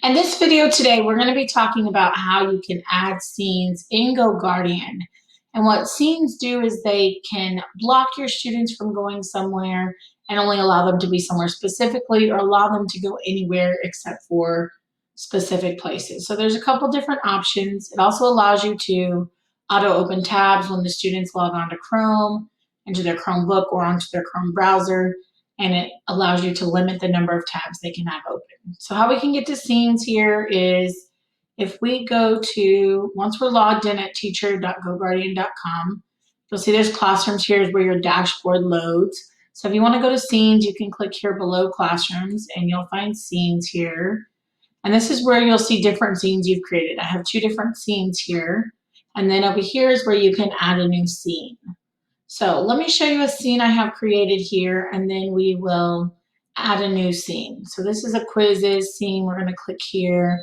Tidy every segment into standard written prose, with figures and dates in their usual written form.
In this video today, we're going to be talking about how you can add scenes in GoGuardian. And what scenes do is they can block your students from going somewhere and only allow them to be somewhere specifically or allow them to go anywhere except for specific places. So there's a couple different options. It also allows you to auto open tabs when the students log on to Chrome, into their Chromebook or onto their Chrome browser, and it allows you to limit the number of tabs they can have open. So how we can get to scenes here is if we go to, once we're logged in at teacher.goguardian.com, you'll see there's classrooms here is where your dashboard loads. So if you want to go to scenes, you can click here below classrooms and you'll find scenes here. And this is where you'll see different scenes you've created. I have 2 different scenes here. And then over here is where you can add a new scene. So let me show you a scene I have created here, and then we will add a new scene. So this is a quizzes scene. We're going to click here.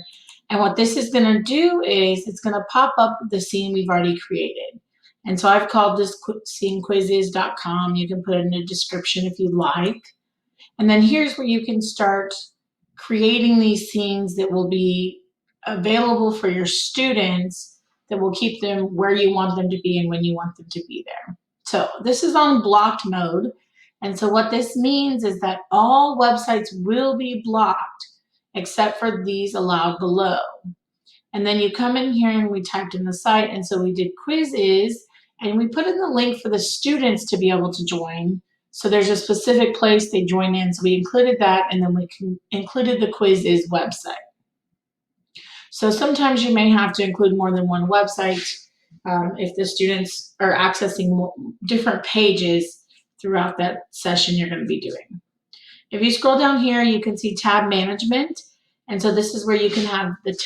And what this is going to do is it's going to pop up the scene we've already created. And so I've called this scene quizzes.com. You can put it in the description if you like. And then here's where you can start creating these scenes that will be available for your students, that will keep them where you want them to be and when you want them to be there. So this is on blocked mode. And so what this means is that all websites will be blocked except for these allowed below. And then you come in here and we typed in the site. And so we did quizzes and we put in the link for the students to be able to join. So there's a specific place they join in. So we included that, and then we included the quizzes website. So sometimes you may have to include more than one website if the students are accessing different pages throughout that session you're going to be doing. If you scroll down here, you can see tab management. And so this is where you can have the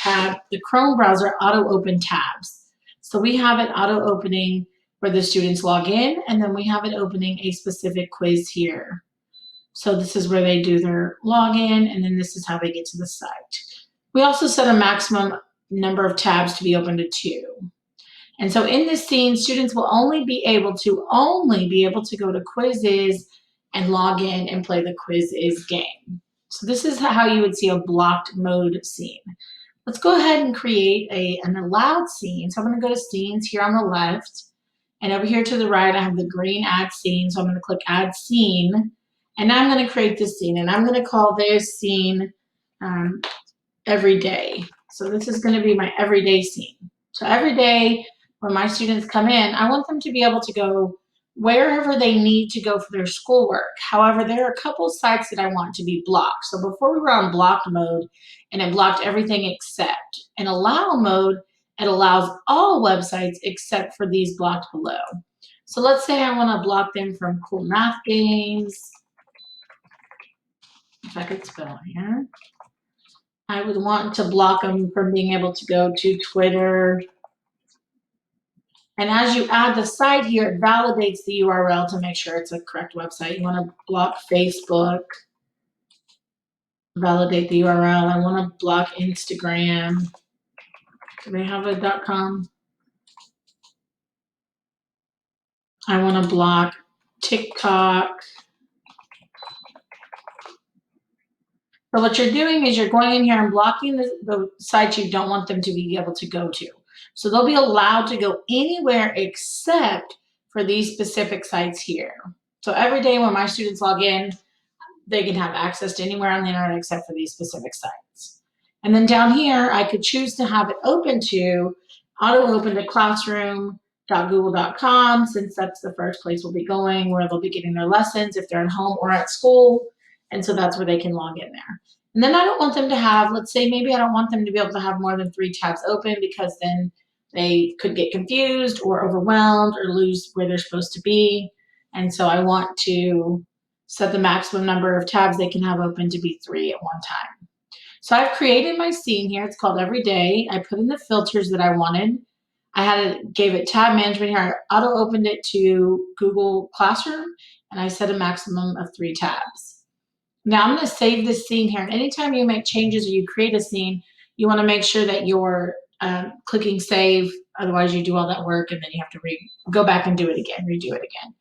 Chrome browser auto open tabs. So we have it auto opening where the students log in, and then we have it opening a specific quiz here. So this is where they do their login, and then this is how they get to the site. We also set a maximum number of tabs to be open to 2. And so in this scene, students will only be able to go to quizzes and log in and play the quizzes game. So this is how you would see a blocked mode scene. Let's go ahead and create an allowed scene. So I'm going to go to scenes here on the left. And over here to the right, I have the green add scene. So I'm going to click add scene. And now I'm going to create this scene. And I'm going to call this scene every day. So this is going to be my everyday scene. So every day when my students come in, I want them to be able to go wherever they need to go for their schoolwork. However, there are a couple sites that I want to be blocked. So before we were on blocked mode, and it blocked everything except. In allow mode, it allows all websites except for these blocked below. So let's say I want to block them from cool math games. If I could spell here. I would want to block them from being able to go to Twitter. And as you add the site here, it validates the URL to make sure it's a correct website. You want to block Facebook, validate the URL. I want to block Instagram. Do they have a .com? I want to block TikTok. So what you're doing is you're going in here and blocking the sites you don't want them to be able to go to. So they'll be allowed to go anywhere except for these specific sites here. So every day when my students log in, they can have access to anywhere on the internet except for these specific sites. And then down here, I could choose to have it open to, auto open to classroom.google.com, since that's the first place we'll be going, where they'll be getting their lessons if they're at home or at school. And so that's where they can log in there. And then I don't want them to have, let's say maybe I don't want them to be able to have more than 3 tabs open, because then they could get confused or overwhelmed or lose where they're supposed to be. And so I want to set the maximum number of tabs they can have open to be 3 at one time. So I've created my scene here. It's called Every Day. I put in the filters that I wanted. Gave it tab management here. I auto opened it to Google Classroom, and I set a maximum of 3 tabs. Now I'm going to save this scene here. And anytime you make changes or you create a scene, you want to make sure that you're clicking save. Otherwise, you do all that work and then you have to go back and do it again, redo it again.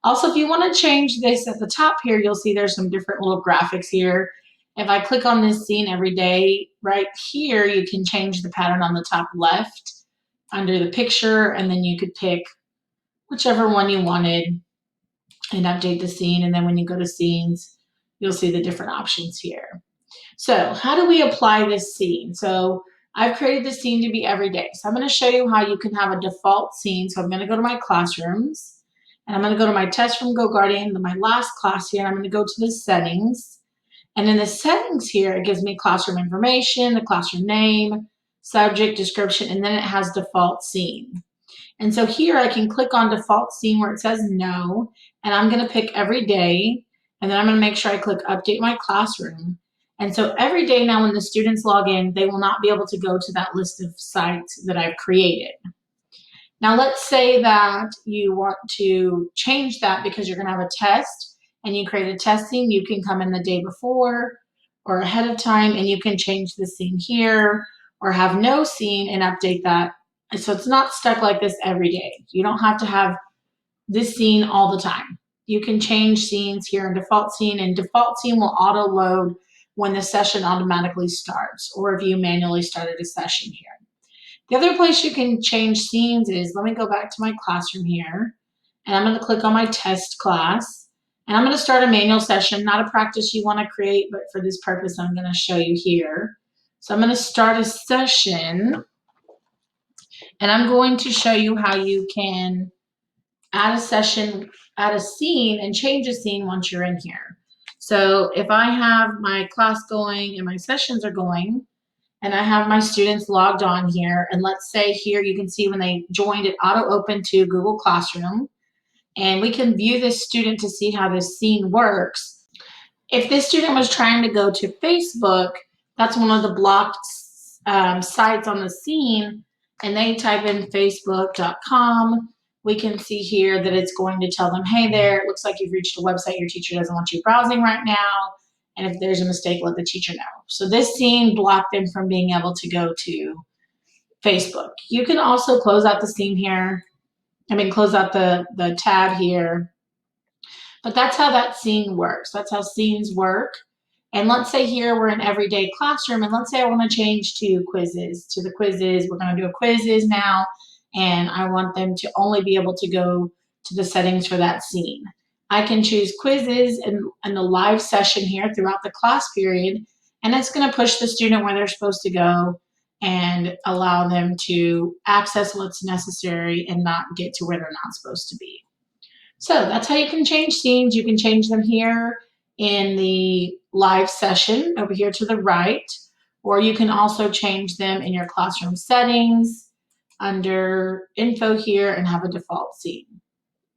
Also, if you want to change this at the top here, you'll see there's some different little graphics here. If I click on this scene every day, right here, you can change the pattern on the top left under the picture, and then you could pick whichever one you wanted and update the scene. And then when you go to scenes, you'll see the different options here. So how do we apply this scene? So I've created the scene to be every day. So I'm going to show you how you can have a default scene. So I'm going to go to my classrooms, and I'm going to go to my test from GoGuardian, my last class here, and I'm going to go to the settings. And in the settings here, it gives me classroom information, the classroom name, subject, description, and then it has default scene. And so here I can click on default scene where it says no, and I'm going to pick every day, and then I'm going to make sure I click update my classroom. And so every day now when the students log in, they will not be able to go to that list of sites that I've created. Now let's say that you want to change that because you're going to have a test and you create a test scene. You can come in the day before or ahead of time, and you can change the scene here or have no scene and update that. So it's not stuck like this every day. You don't have to have this scene all the time. You can change scenes here in default scene, and default scene will auto load when the session automatically starts or if you manually started a session here. The other place you can change scenes is, let me go back to my classroom here, and I'm going to click on my test class, and I'm going to start a manual session, not a practice you want to create, but for this purpose, I'm going to show you here. So I'm going to start a session, and I'm going to show you how you can add a session, add a scene, and change a scene once you're in here. So if I have my class going and my sessions are going, and I have my students logged on here, and let's say here you can see when they joined it auto opened to Google Classroom, and we can view this student to see how this scene works. If this student was trying to go to Facebook, that's one of the blocked sites on the scene, and they type in facebook.com, we can see here that it's going to tell them, hey there, it looks like you've reached a website your teacher doesn't want you browsing right now. And if there's a mistake, let the teacher know. So this scene blocked them from being able to go to Facebook. You can also close out the scene here. Close out the tab here. But that's how that scene works. That's how scenes work. And let's say here we're in everyday classroom, and let's say I want to change to quizzes, to the quizzes. We're going to do a quizzes now, and I want them to only be able to go to the settings for that scene. I can choose quizzes in the live session here throughout the class period, and it's going to push the student where they're supposed to go and allow them to access what's necessary and not get to where they're not supposed to be. So that's how you can change scenes. You can change them here in the live session over here to the right, or you can also change them in your classroom settings under info here and have a default scene.